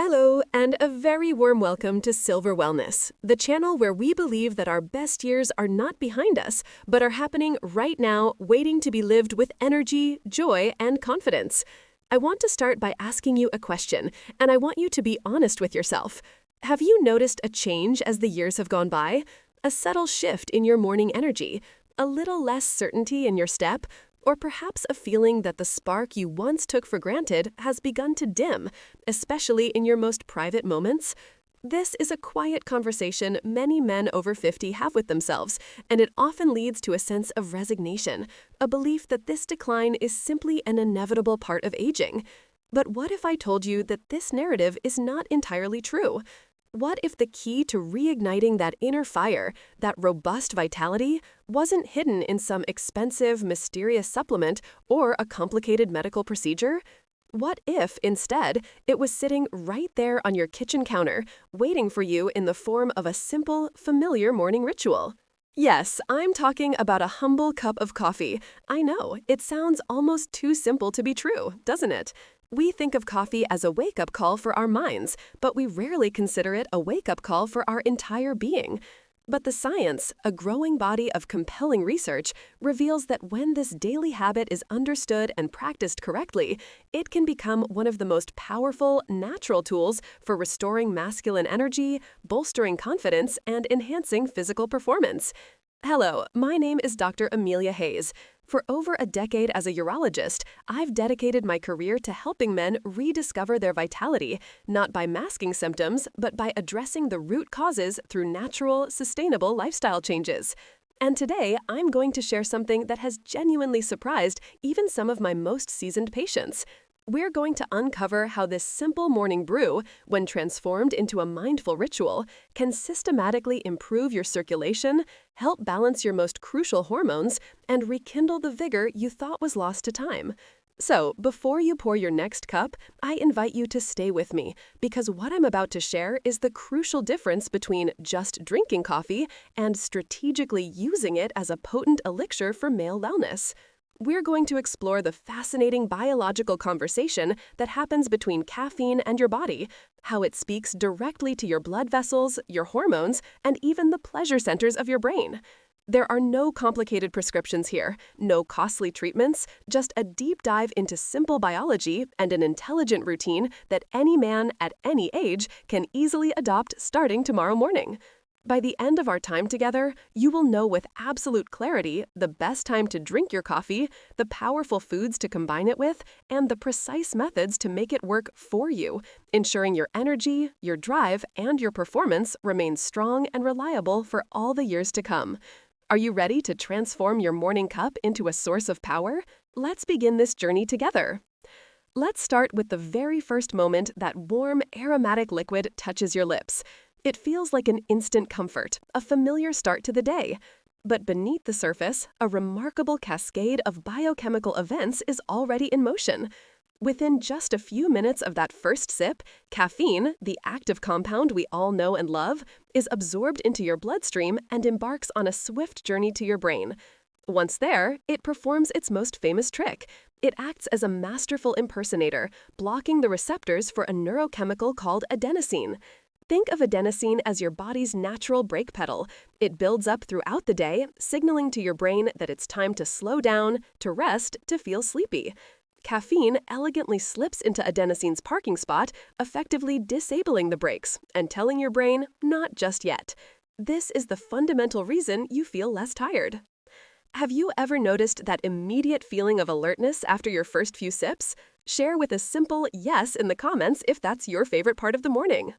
Hello, and a very warm welcome to Silver Wellness, the channel where we believe that our best years are not behind us, but are happening right now, waiting to be lived with energy, joy, and confidence. I want to start by asking you a question, and I want you to be honest with yourself. Have you noticed a change as the years have gone by? A subtle shift in your morning energy? A little less certainty in your step? Or perhaps a feeling that the spark you once took for granted has begun to dim, especially in your most private moments? This is a quiet conversation many men over 50 have with themselves, and it often leads to a sense of resignation, a belief that this decline is simply an inevitable part of aging. But what if I told you that this narrative is not entirely true? What if the key to reigniting that inner fire, that robust vitality, wasn't hidden in some expensive, mysterious supplement or a complicated medical procedure? What if, instead, it was sitting right there on your kitchen counter, waiting for you in the form of a simple, familiar morning ritual? Yes, I'm talking about a humble cup of coffee. I know, it sounds almost too simple to be true, doesn't it? We think of coffee as a wake-up call for our minds, but we rarely consider it a wake-up call for our entire being. But the science, a growing body of compelling research, reveals that when this daily habit is understood and practiced correctly, it can become one of the most powerful, natural tools for restoring masculine energy, bolstering confidence, and enhancing physical performance. Hello, my name is Dr. Amelia Hayes. For over a decade as a urologist, I've dedicated my career to helping men rediscover their vitality, not by masking symptoms, but by addressing the root causes through natural, sustainable lifestyle changes. And today, I'm going to share something that has genuinely surprised even some of my most seasoned patients. We're going to uncover how this simple morning brew, when transformed into a mindful ritual, can systematically improve your circulation, help balance your most crucial hormones, and rekindle the vigor you thought was lost to time. So, before you pour your next cup, I invite you to stay with me, because what I'm about to share is the crucial difference between just drinking coffee and strategically using it as a potent elixir for male wellness. We're going to explore the fascinating biological conversation that happens between caffeine and your body, how it speaks directly to your blood vessels, your hormones, and even the pleasure centers of your brain. There are no complicated prescriptions here, no costly treatments, just a deep dive into simple biology and an intelligent routine that any man at any age can easily adopt starting tomorrow morning. By the end of our time together, you will know with absolute clarity the best time to drink your coffee, the powerful foods to combine it with, and the precise methods to make it work for you, ensuring your energy, your drive, and your performance remain strong and reliable for all the years to come. Are you ready to transform your morning cup into a source of power? Let's begin this journey together. Let's start with the very first moment that warm, aromatic liquid touches your lips. It feels like an instant comfort, a familiar start to the day. But beneath the surface, a remarkable cascade of biochemical events is already in motion. Within just a few minutes of that first sip, caffeine, the active compound we all know and love, is absorbed into your bloodstream and embarks on a swift journey to your brain. Once there, it performs its most famous trick. It acts as a masterful impersonator, blocking the receptors for a neurochemical called adenosine. Think of adenosine as your body's natural brake pedal. It builds up throughout the day, signaling to your brain that it's time to slow down, to rest, to feel sleepy. Caffeine elegantly slips into adenosine's parking spot, effectively disabling the brakes and telling your brain, not just yet. This is the fundamental reason you feel less tired. Have you ever noticed that immediate feeling of alertness after your first few sips? Share with a simple yes in the comments if that's your favorite part of the morning.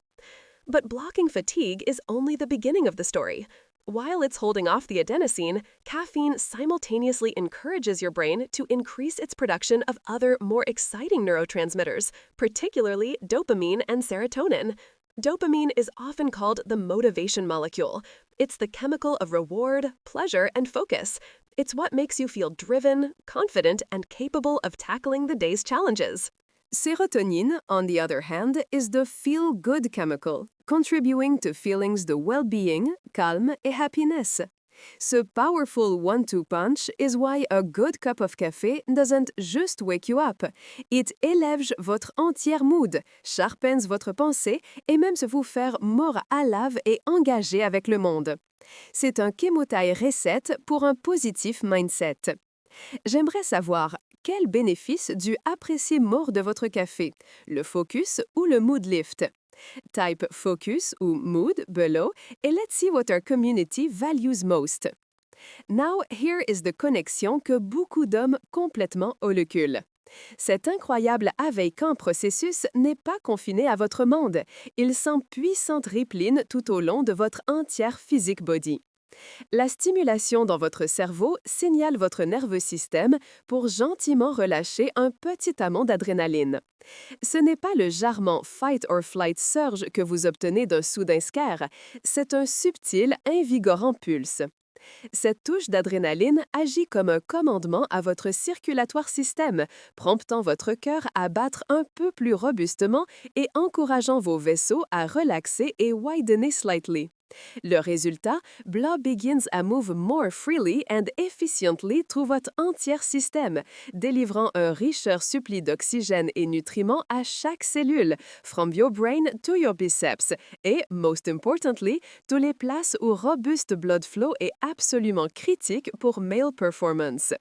But blocking fatigue is only the beginning of the story. While it's holding off the adenosine, caffeine simultaneously encourages your brain to increase its production of other, more exciting neurotransmitters, particularly dopamine and serotonin. Dopamine is often called the motivation molecule. It's the chemical of reward, pleasure, and focus. It's what makes you feel driven, confident, and capable of tackling the day's challenges. Serotonin, on the other hand, is the feel-good chemical, contributing to feelings de well-being, calm, et happiness. Ce powerful one-two punch is why a good cup of coffee doesn't just wake you up. It élève votre entière mood, sharpens votre pensée et même se vous faire mort à lave et engagé avec le monde. C'est un Chemotai reset pour un positif mindset. J'aimerais savoir quel bénéfice du apprécier mort de votre café, le focus ou le mood lift. Type focus ou mood below et let's see what our community values most. Now, here is the connexion que beaucoup d'hommes complètement holoculent. Cet incroyable aveillant processus n'est pas confiné à votre monde. Il sent puissante rippline tout au long de votre entière physique body. La stimulation dans votre cerveau signale votre nerveux système pour gentiment relâcher un petit amont d'adrénaline. Ce n'est pas le jarrement fight or flight surge que vous obtenez d'un soudain scare, c'est un subtil, invigorant pulse. Cette touche d'adrénaline agit comme un commandement à votre circulatoire système, promptant votre cœur à battre un peu plus robustement et encourageant vos vaisseaux à relaxer et widener slightly. Le résultat, blood begins à move more freely and efficiently through votre entier système, délivrant un richeur suppli d'oxygène et nutriments à chaque cellule, from your brain to your biceps, et, most importantly, tous les places où robuste blood flow est absolument critique pour male performance.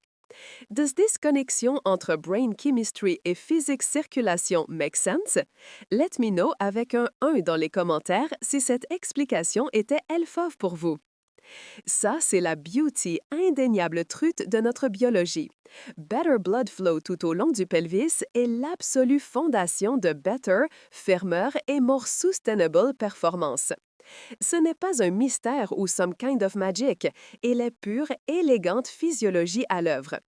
Does this connexion entre brain chemistry et physique circulation make sense? Let me know avec un 1 dans les commentaires si cette explication était helpful pour vous. Ça, c'est la beauty indéniable truth de notre biologie. Better blood flow tout au long du pelvis est l'absolue fondation de better, firmer et more sustainable performance. Ce n'est pas un mystère ou some kind of magic, il est pure, élégante physiologie à l'œuvre.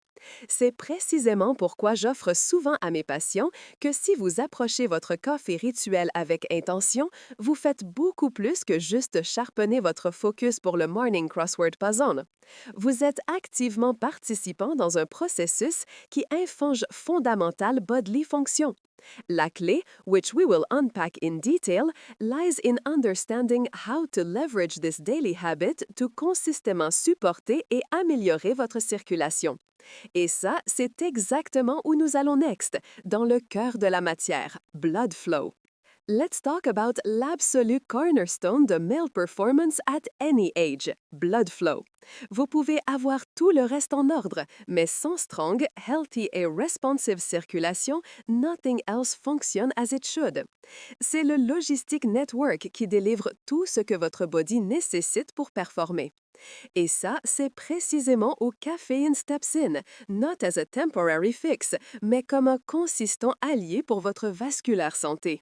C'est précisément pourquoi j'offre souvent à mes patients que si vous approchez votre café rituel avec intention, vous faites beaucoup plus que juste sharpener votre focus pour le morning crossword puzzle. Vous êtes activement participant dans un processus qui infonge fondamental bodily function. La clé, which we will unpack in detail, lies in understanding how to leverage this daily habit to consistamment supporter et améliorer votre circulation. Et ça, c'est exactement où nous allons next, dans le cœur de la matière, blood flow. Let's talk about l'absolute cornerstone de male performance at any age, blood flow. Vous pouvez avoir tout le reste en ordre, mais sans strong, healthy et responsive circulation, nothing else functions as it should. C'est le logistic network qui délivre tout ce que votre body nécessite pour performer. Et ça, c'est précisément où caffeine steps in, not as a temporary fix, mais comme un consistant allié pour votre vasculaire santé.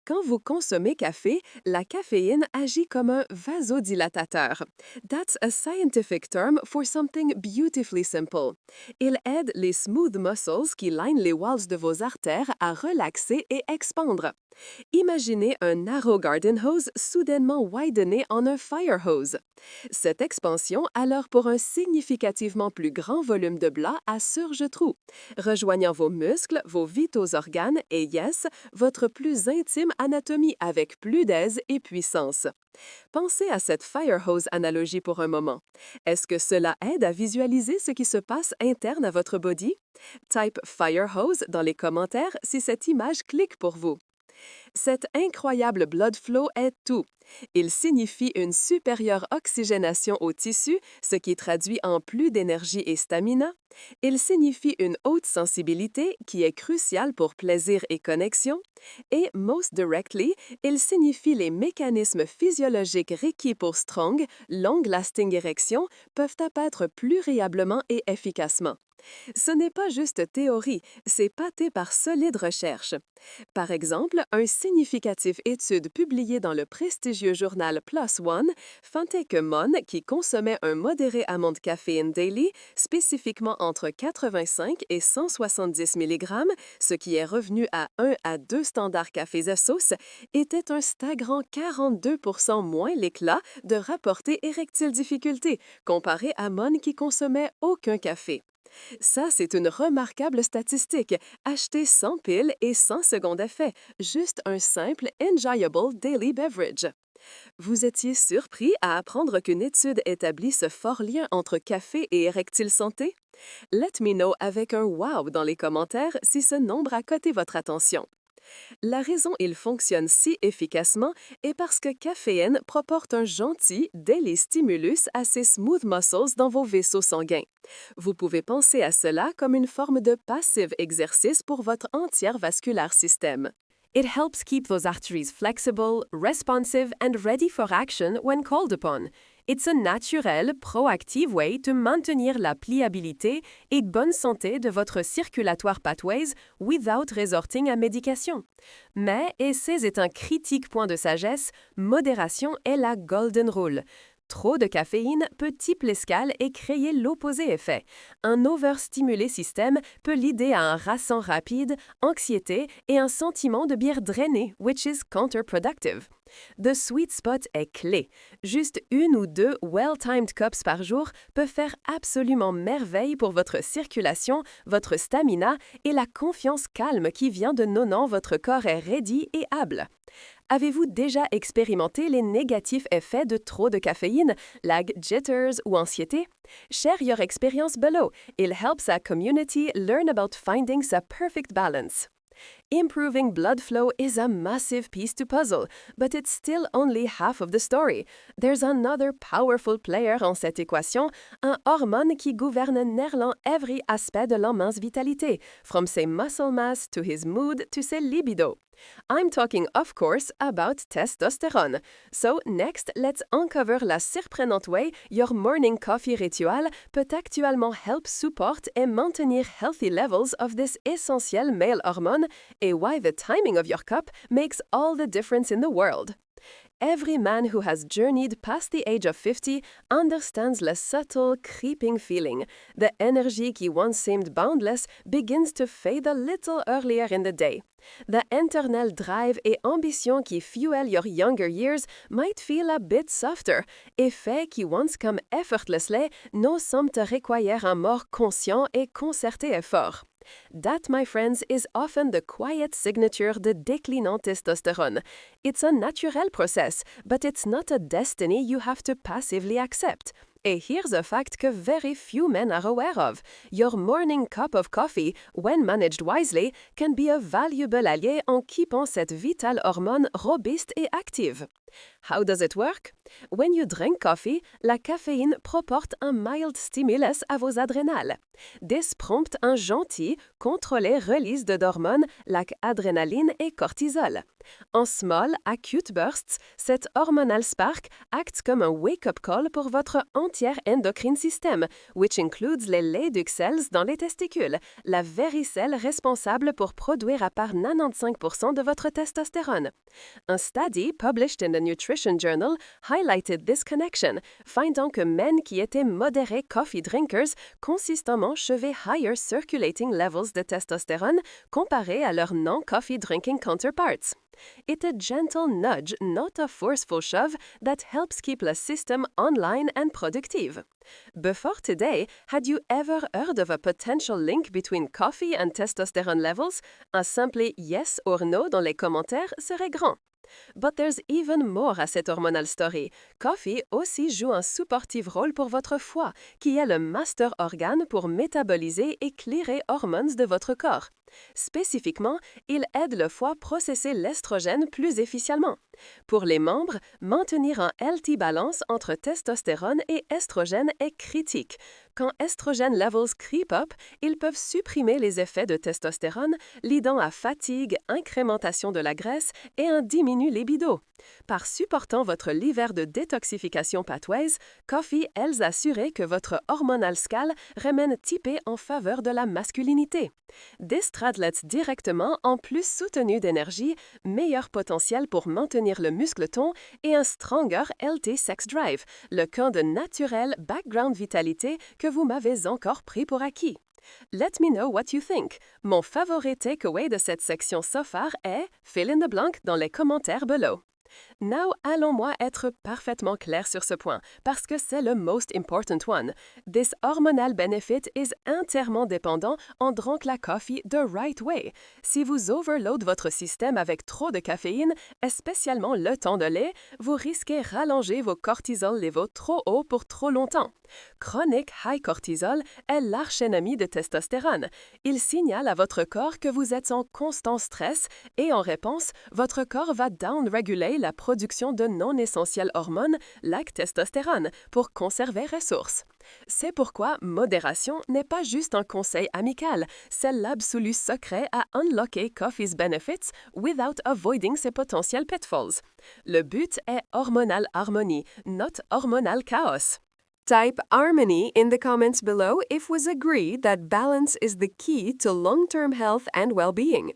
Quand vous consommez café, la caféine agit comme un vasodilatateur. That's a scientific term for something beautifully simple. Il aide les smooth muscles qui linent les walls de vos artères à relaxer et expandre. Imaginez un narrow garden hose soudainement widené en un fire hose. Cette expansion alors pour un significativement plus grand volume de blood à surge-trou, rejoignant vos muscles, vos vitaux organes et yes, votre plus intime anatomie avec plus d'aise et puissance. Pensez à cette fire hose analogie pour un moment. Est-ce que cela aide à visualiser ce qui se passe interne à votre body? Type fire hose dans les commentaires si cette image clique pour vous. Cet incroyable blood flow est tout. Il signifie une supérieure oxygénation au tissu, ce qui traduit en plus d'énergie et stamina. Il signifie une haute sensibilité qui est cruciale pour plaisir et connexion. Et, most directly, il signifie les mécanismes physiologiques requis pour strong, long-lasting érection peuvent apparaître plus réablement et efficacement. Ce n'est pas juste théorie, c'est pâté par solide recherche. Par exemple, une significative étude publiée dans le prestigieux journal PLOS ONE fantait que Mon, qui consommait un modéré amount de caféine daily, spécifiquement entre 85 et 170 mg, ce qui est revenu à 1 à 2 standards cafés à sauce, était un stagnant 42% moins l'éclat de rapporter érectile difficulté comparé à Mon qui consommait aucun café. Ça, c'est une remarquable statistique, achetée sans pile et sans second effet, juste un simple enjoyable daily beverage. Vous étiez surpris à apprendre qu'une étude établit ce fort lien entre café et érectile santé? Let me know avec un wow dans les commentaires si ce nombre a coté votre attention. La raison il fonctionne si efficacement est parce que caféine proporte un gentil, daily stimulus à ces smooth muscles dans vos vaisseaux sanguins. Vous pouvez penser à cela comme une forme de passive exercice pour votre entier vasculaire système. It helps keep those arteries flexible, responsive, and ready for action when called upon. It's a naturel, proactive way to maintenir la pliabilité et bonne santé de votre circulatoire pathways without resorting à médication. Mais, et c'est un critique point de sagesse, modération est la golden rule. Trop de caféine peut typer l'escale et créer l'opposé effet. Un overstimulé système peut l'aider à un rassant rapide, anxiété et un sentiment de bière drainée, which is counterproductive. The sweet spot est clé. Juste une ou deux well-timed cups par jour peuvent faire absolument merveille pour votre circulation, votre stamina et la confiance calme qui vient de nonant votre corps est ready et able. Avez-vous déjà expérimenté les négatifs effets de trop de caféine, lag, jitters ou anxiété? Share your experience below. It helps our community learn about finding a perfect balance. Improving blood flow is a massive piece to puzzle, but it's still only half of the story. There's another powerful player en cette équation, un hormone qui gouverne nearly every aspect de l'homme vitalité, from ses muscle mass to his mood to ses libido. I'm talking, of course, about testosterone. So next, let's uncover la surprenante way your morning coffee ritual peut actuellement help support et maintenir healthy levels of this essential male hormone et why the timing of your cup makes all the difference in the world. Every man who has journeyed past the age of 50 understands the subtle, creeping feeling. The energy qui once seemed boundless begins to fade a little earlier in the day. The internal drive et ambition qui fuel your younger years might feel a bit softer, effet qui once come effortlessly no semble require un more conscient et concerté effort. That, my friends, is often the quiet signature de déclinant testostérone. It's a natural process, but it's not a destiny you have to passively accept. And here's a fact que very few men are aware of. Your morning cup of coffee, when managed wisely, can be a valuable allié en keepant cette vitale hormone robuste et active. How does it work? When you drink coffee, la caféine proporte un mild stimulus à vos adrénales. This prompte un gentil, contrôlé release d'hormones like adrénaline et cortisol. En small, acute bursts, cet hormonal spark acte comme un wake-up call pour votre entier endocrine system, which includes les lait duct cells dans les testicules, la véricelle responsable pour produire à part 95% de votre testostérone. Un study published in the Nutrition Journal highlighted this connection, findant que men qui étaient modérés coffee drinkers consistamment chevaient higher circulating levels de testostérone comparé à leurs non-coffee drinking counterparts. It's a gentle nudge, not a forceful shove, that helps keep the system online and productive. Before today, had you ever heard of a potential link between coffee and testosterone levels? Un simple yes or no dans les commentaires serait grand. But there's even more à cette hormonal story. Coffee aussi joue un supportive rôle pour votre foie, qui est le master organe pour métaboliser et clearer hormones de votre corps. Spécifiquement, il aide le foie à processer l'estrogène plus efficacement. Pour les membres, maintenir un healthy balance entre testostérone et estrogène est critique. Quand estrogène levels creep up, ils peuvent supprimer les effets de testostérone, lidant à fatigue, incrémentation de la graisse et un diminue libido. Par supportant votre lever de détoxification pathways, Coffee aide à assurer que votre hormonal scale remène typé en faveur de la masculinité. This translates directement en plus soutenu d'énergie, meilleur potentiel pour maintenir le muscle ton et un stronger healthy sex drive, le camp de naturel background vitalité que vous m'avez encore pris pour acquis. Let me know what you think. Mon favori takeaway de cette section so far est fill in the blank dans les commentaires below. Now, allons-moi être parfaitement clair sur ce point, parce que c'est le most important one. This hormonal benefit is entièrement dépendant en drink la coffee the right way. Si vous overload votre système avec trop de caféine, et spécialement le temps de lait, vous risquez rallonger vos cortisol levels trop haut pour trop longtemps. Chronic high cortisol est l'archénomie de testostérone. Il signale à votre corps que vous êtes en constant stress et en réponse, votre corps va down-réguler la production de non-essentielles hormones, la testostérone, pour conserver ressources. C'est pourquoi modération n'est pas juste un conseil amical, c'est l'absolu secret à unlocker coffee's benefits without avoiding ses potentiels pitfalls. Le but est hormonal harmonie, not hormonal chaos. Type harmony in the comments below if we agree that balance is the key to long-term health and well-being.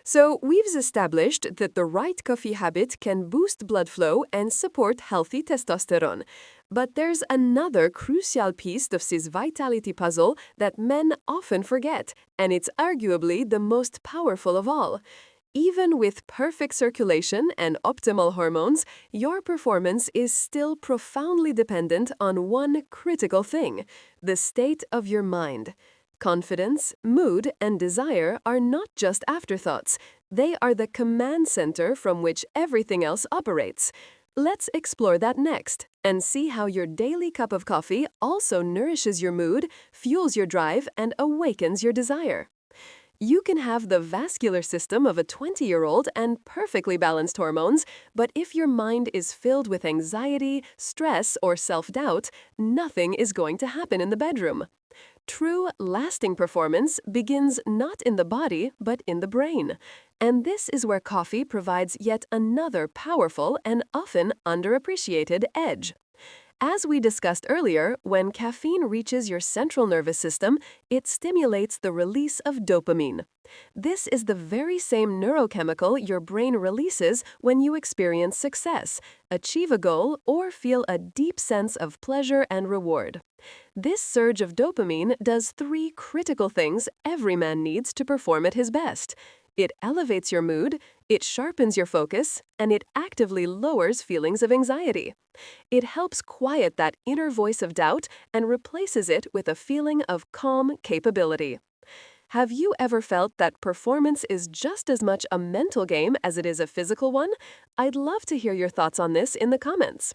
So, we've established that the right coffee habit can boost blood flow and support healthy testosterone. But there's another crucial piece of this vitality puzzle that men often forget, and it's arguably the most powerful of all. Even with perfect circulation and optimal hormones, your performance is still profoundly dependent on one critical thing: the state of your mind. Confidence, mood, and desire are not just afterthoughts. They are the command center from which everything else operates. Let's explore that next and see how your daily cup of coffee also nourishes your mood, fuels your drive, and awakens your desire. You can have the vascular system of a 20-year-old and perfectly balanced hormones, but if your mind is filled with anxiety, stress, or self-doubt, nothing is going to happen in the bedroom. True, lasting performance begins not in the body, but in the brain. And this is where coffee provides yet another powerful and often underappreciated edge. As we discussed earlier, when caffeine reaches your central nervous system, it stimulates the release of dopamine. This is the very same neurochemical your brain releases when you experience success, achieve a goal, or feel a deep sense of pleasure and reward. This surge of dopamine does three critical things every man needs to perform at his best. It elevates your mood, it sharpens your focus, and it actively lowers feelings of anxiety. It helps quiet that inner voice of doubt and replaces it with a feeling of calm capability. Have you ever felt that performance is just as much a mental game as it is a physical one? I'd love to hear your thoughts on this in the comments.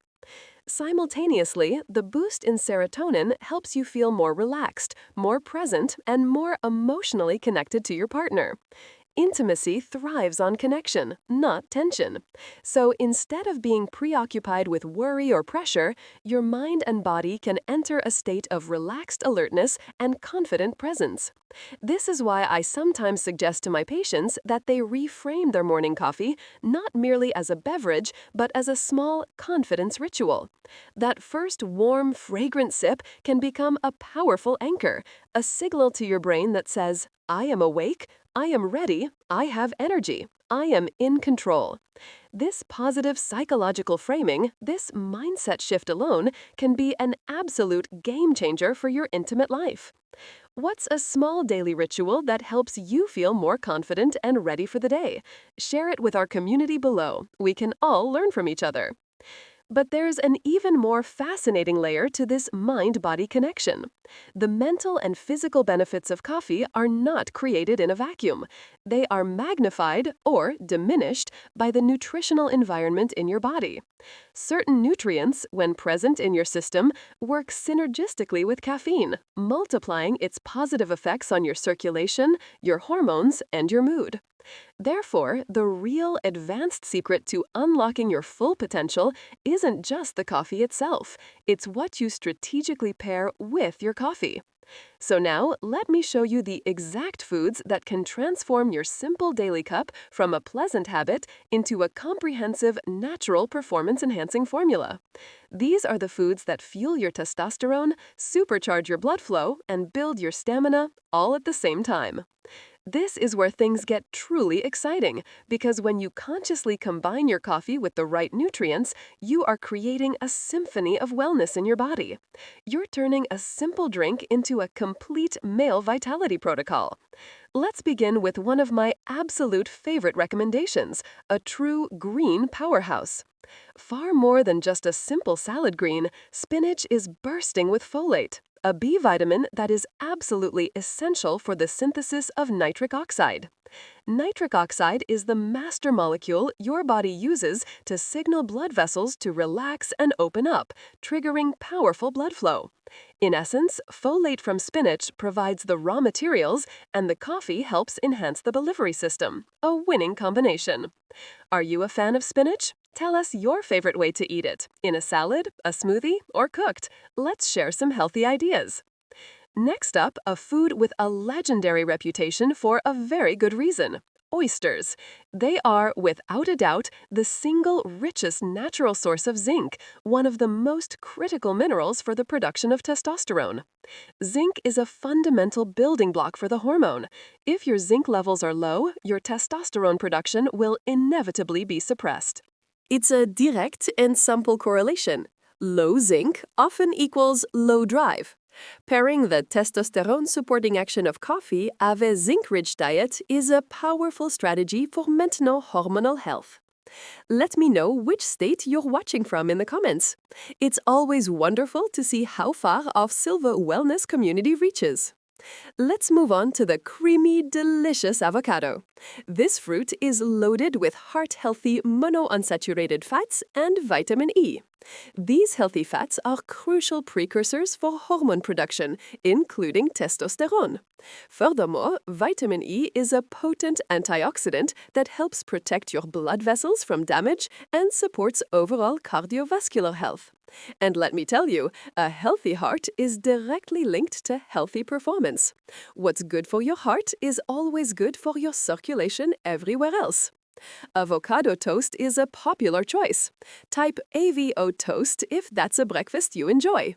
Simultaneously, the boost in serotonin helps you feel more relaxed, more present, and more emotionally connected to your partner. Intimacy thrives on connection, not tension. So instead of being preoccupied with worry or pressure, your mind and body can enter a state of relaxed alertness and confident presence. This is why I sometimes suggest to my patients that they reframe their morning coffee not merely as a beverage, but as a small confidence ritual. That first warm, fragrant sip can become a powerful anchor, a signal to your brain that says, "I am awake, I am ready, I have energy, I am in control." This positive psychological framing, this mindset shift alone, can be an absolute game changer for your intimate life. What's a small daily ritual that helps you feel more confident and ready for the day? Share it with our community below. We can all learn from each other. But there's an even more fascinating layer to this mind-body connection. The mental and physical benefits of coffee are not created in a vacuum. They are magnified or diminished by the nutritional environment in your body. Certain nutrients, when present in your system, work synergistically with caffeine, multiplying its positive effects on your circulation, your hormones, and your mood. Therefore, the real advanced secret to unlocking your full potential isn't just the coffee itself. It's what you strategically pair with your coffee. So now, let me show you the exact foods that can transform your simple daily cup from a pleasant habit into a comprehensive, natural performance-enhancing formula. These are the foods that fuel your testosterone, supercharge your blood flow, and build your stamina all at the same time. This is where things get truly exciting, because when you consciously combine your coffee with the right nutrients, you are creating a symphony of wellness in your body. You're turning a simple drink into a complete male vitality protocol. Let's begin with one of my absolute favorite recommendations, a true green powerhouse. Far more than just a simple salad green, spinach is bursting with folate, a B vitamin that is absolutely essential for the synthesis of nitric oxide. Nitric oxide is the master molecule your body uses to signal blood vessels to relax and open up, triggering powerful blood flow. In essence, folate from spinach provides the raw materials, and the coffee helps enhance the delivery system, a winning combination. Are you a fan of spinach? Tell us your favorite way to eat it, in a salad, a smoothie, or cooked. Let's share some healthy ideas. Next up, a food with a legendary reputation for a very good reason. Oysters. They are, without a doubt, the single richest natural source of zinc, one of the most critical minerals for the production of testosterone. Zinc is a fundamental building block for the hormone. If your zinc levels are low, your testosterone production will inevitably be suppressed. It's a direct and simple correlation. Low zinc often equals low drive. Pairing the testosterone-supporting action of coffee with a zinc-rich diet is a powerful strategy for maintaining hormonal health. Let me know which state you're watching from in the comments. It's always wonderful to see how far our Silver Wellness community reaches. Let's move on to the creamy, delicious avocado. This fruit is loaded with heart-healthy monounsaturated fats and vitamin E. These healthy fats are crucial precursors for hormone production, including testosterone. Furthermore, vitamin E is a potent antioxidant that helps protect your blood vessels from damage and supports overall cardiovascular health. And let me tell you, a healthy heart is directly linked to healthy performance. What's good for your heart is always good for your circulation everywhere else. Avocado toast is a popular choice. Type AVO toast if that's a breakfast you enjoy.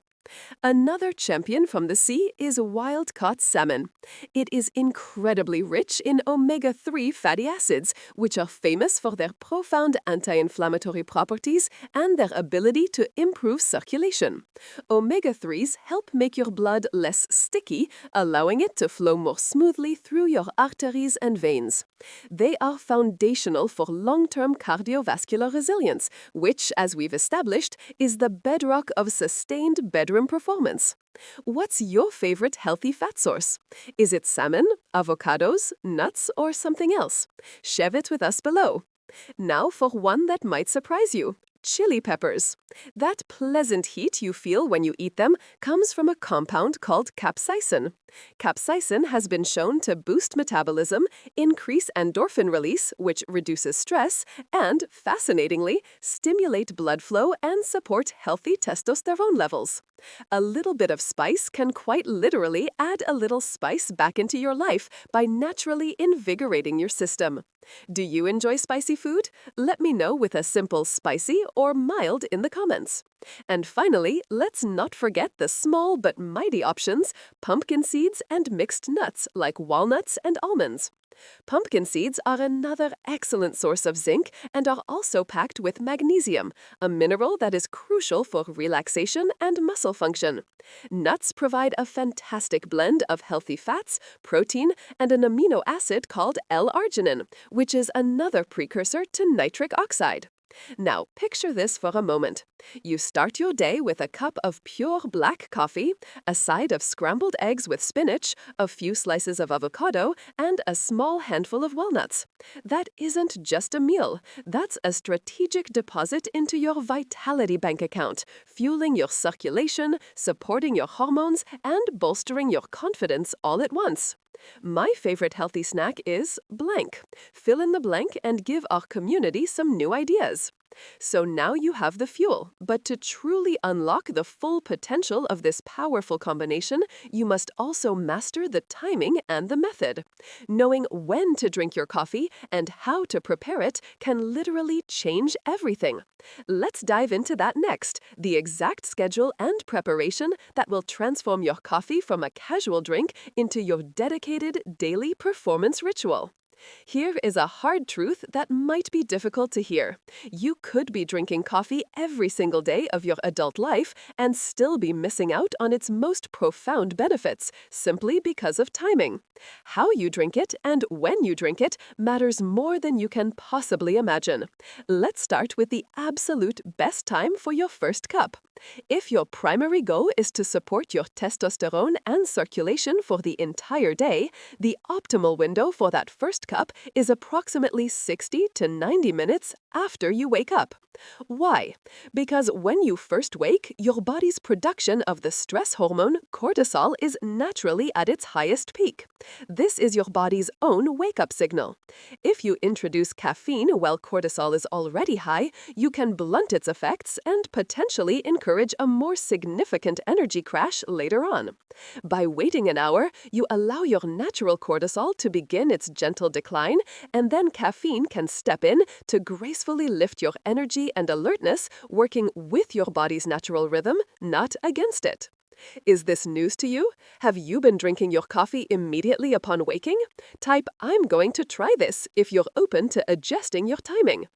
Another champion from the sea is wild-caught salmon. It is incredibly rich in omega-3 fatty acids, which are famous for their profound anti-inflammatory properties and their ability to improve circulation. Omega-3s help make your blood less sticky, allowing it to flow more smoothly through your arteries and veins. They are foundational for long-term cardiovascular resilience, which, as we've established, is the bedrock of sustained bedroom performance. What's your favorite healthy fat source? Is it salmon, avocados, nuts, or something else? Share it with us below. Now for one that might surprise you. Chili peppers. That pleasant heat you feel when you eat them comes from a compound called capsaicin. Capsaicin has been shown to boost metabolism, increase endorphin release, which reduces stress, and, fascinatingly, stimulate blood flow and support healthy testosterone levels. A little bit of spice can quite literally add a little spice back into your life by naturally invigorating your system. Do you enjoy spicy food? Let me know with a simple spicy or mild in the comments. And finally, let's not forget the small but mighty options, pumpkin seeds and mixed nuts like walnuts and almonds. Pumpkin seeds are another excellent source of zinc and are also packed with magnesium, a mineral that is crucial for relaxation and muscle function. Nuts provide a fantastic blend of healthy fats, protein, and an amino acid called L-arginine, which is another precursor to nitric oxide. Now, picture this for a moment. You start your day with a cup of pure black coffee, a side of scrambled eggs with spinach, a few slices of avocado, and a small handful of walnuts. That isn't just a meal. That's a strategic deposit into your vitality bank account, fueling your circulation, supporting your hormones, and bolstering your confidence all at once. My favorite healthy snack is blank. Fill in the blank and give our community some new ideas. So now you have the fuel, but to truly unlock the full potential of this powerful combination, you must also master the timing and the method. Knowing when to drink your coffee and how to prepare it can literally change everything. Let's dive into that next, the exact schedule and preparation that will transform your coffee from a casual drink into your dedicated dedicated daily performance ritual. Here is a hard truth that might be difficult to hear. You could be drinking coffee every single day of your adult life and still be missing out on its most profound benefits, simply because of timing. How you drink it and when you drink it matters more than you can possibly imagine. Let's start with the absolute best time for your first cup. If your primary goal is to support your testosterone and circulation for the entire day, the optimal window for that first cup is approximately 60 to 90 minutes after you wake up. Why? Because when you first wake, your body's production of the stress hormone cortisol is naturally at its highest peak. This is your body's own wake-up signal. If you introduce caffeine while cortisol is already high, you can blunt its effects and potentially encourage a more significant energy crash later on. By waiting an hour, you allow your natural cortisol to begin its gentle decline, and then caffeine can step in to gracefully lift your energy and alertness, working with your body's natural rhythm, not against it. Is this news to you? Have you been drinking your coffee immediately upon waking? Type "I'm going to try this" if you're open to adjusting your timing.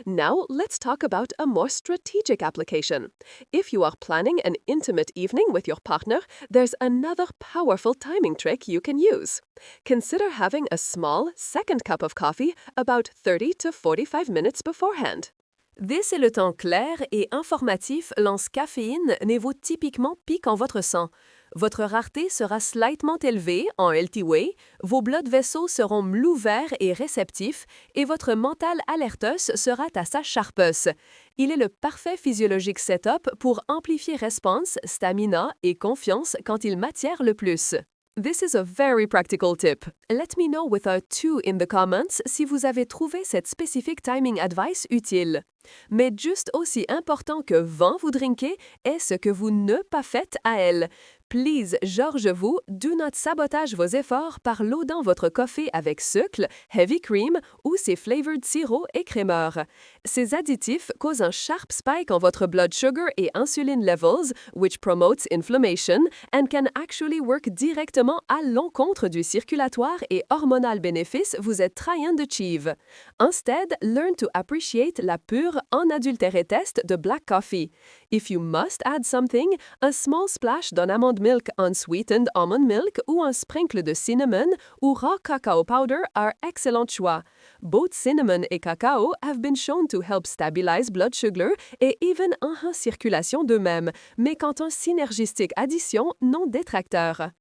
Now, let's talk about a more strategic application. If you are planning an intimate evening with your partner, there's another powerful timing trick you can use. Consider having a small second cup of coffee about 30 to 45 minutes beforehand. This est le temps clair et informatif lorsque caféine niveau typiquement pique en votre sang. Votre rareté sera slightly élevée en healthy way, vos blood vessels seront m'ouverts et réceptifs, et votre mental alertos sera à sa sharpesse. Il est le parfait physiologique setup pour amplifier response, stamina et confiance quand il m'attire le plus. This is a very practical tip. Let me know with a 2 in the comments si vous avez trouvé cette specific timing advice utile. Mais juste aussi important que vous drinkez est ce que vous ne pas faites à elle. Please, Georges-vous, do not sabotage vos efforts par l'eau dans votre café avec sucre, heavy cream ou ses flavored sirop et crémeurs. Ces additifs causent un sharp spike en votre blood sugar et insuline levels, which promotes inflammation and can actually work directement à l'encontre du circulatoire et hormonal bénéfice vous êtes trying d'achieve. Instead, learn to appreciate la pure unadulterated taste de black coffee. If you must add something, a small splash d'un almond milk unsweetened almond milk ou un sprinkle de cinnamon ou raw cacao powder are excellent choix. Both cinnamon et cacao have been shown to help stabilize blood sugar et even enhance circulation d'eux-mêmes, mais quand un synergistique addition non détracteur.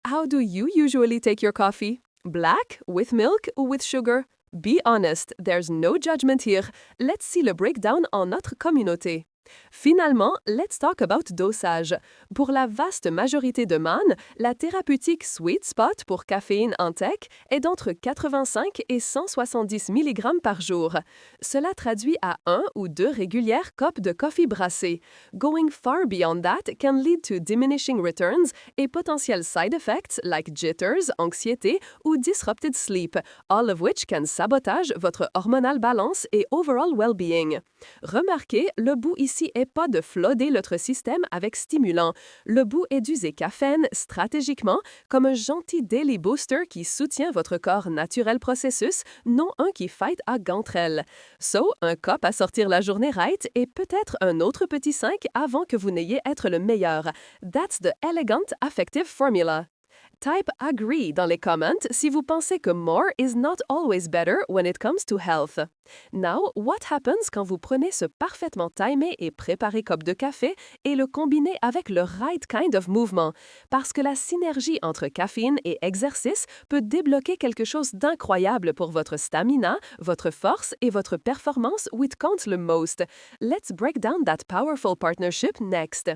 How do you usually take your coffee? Black, with milk ou with sugar? Be honest, there's no judgment here. Let's see le breakdown en notre communauté. Finalement, let's talk about dosage. Pour la vaste majorité de man, la thérapeutique sweet spot pour caféine en tech est d'entre 85 et 170 mg par jour. Cela traduit à 1 ou 2 régulières copes de coffee brassé. Going far beyond that can lead to diminishing returns et potential side effects like jitters, anxiété ou disrupted sleep, all of which can sabotage votre hormonal balance et overall well-being. Remarquez, le but ici est pas de flotter notre système avec stimulants. Le but est d'user caféine stratégiquement comme un gentil daily booster qui soutient votre corps naturel processus, non un qui fight à gantrelle. So, un cop à sortir la journée right et peut-être un autre petit 5 avant que vous n'ayez être le meilleur. That's the elegant affective formula. Type agree dans les comments si vous pensez que more is not always better when it comes to health. Now, what happens quand vous prenez ce parfaitement timé et préparé cup de café et le combinez avec le right kind of movement? Parce que la synergie entre caféine et exercice peut débloquer quelque chose d'incroyable pour votre stamina, votre force et votre performance which compte le most. Let's break down that powerful partnership next.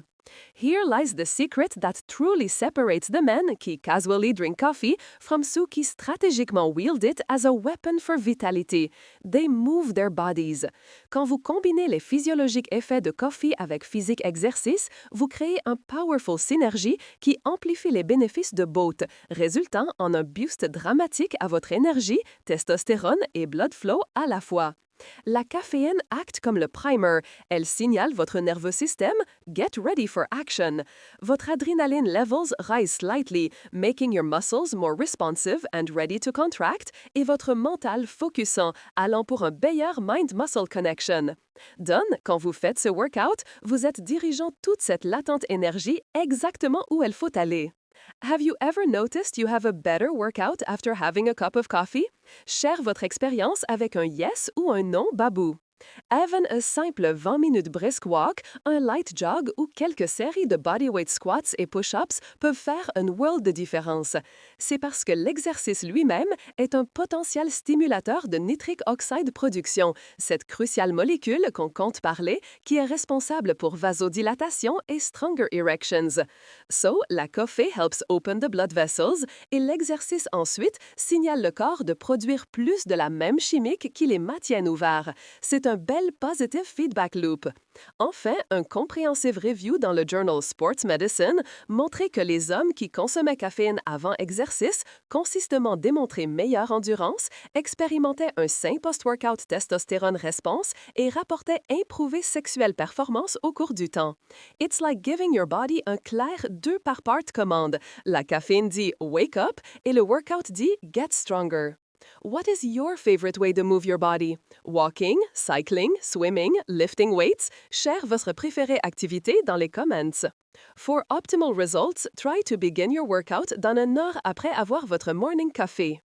Here lies the secret that truly separates the men qui casually drink coffee from ceux qui stratégiquement wield it as a weapon for vitality. They move their bodies. Quand vous combinez les physiologiques effets de coffee avec physique exercice, vous créez un powerful synergie qui amplifie les bénéfices de both, résultant en un boost dramatique à votre énergie, testostérone et blood flow à la fois. La caféine acte comme le primer. Elle signale votre nerveux système Get ready for action. Votre adrenaline levels rise slightly, making your muscles more responsive and ready to contract, et votre mental focusant, allant pour un meilleur mind-muscle connection. Done, quand vous faites ce workout, vous êtes dirigeant toute cette latente énergie exactement où elle faut aller. Have you ever noticed you have a better workout after having a cup of coffee? Share votre expérience avec un yes ou un non babou. Even un simple 20 minutes brisk walk, un light jog ou quelques séries de bodyweight squats et push-ups peuvent faire une world de différence. C'est parce que l'exercice lui-même est un potentiel stimulateur de nitric oxide production, cette cruciale molécule qu'on compte parler qui est responsable pour vasodilatation et stronger erections. So, la coffee helps open the blood vessels et l'exercice ensuite signale le corps de produire plus de la même chimique qui les maintiennent ouverts. C'est un bel positive feedback loop. Enfin, un comprehensive review dans le journal Sports Medicine montrait que les hommes qui consommaient caféine avant exercice, consistement démontraient meilleure endurance, expérimentaient un sain post-workout testostérone response et rapportaient improvée sexuelle performance au cours du temps. It's like giving your body un clair 2 par part commande. La caféine dit wake up et le workout dit get stronger. What is your favorite way to move your body? Walking, cycling, swimming, lifting weights? Share votre préférée activité dans les comments. For optimal results, try to begin your workout dans une heure après avoir votre morning coffee.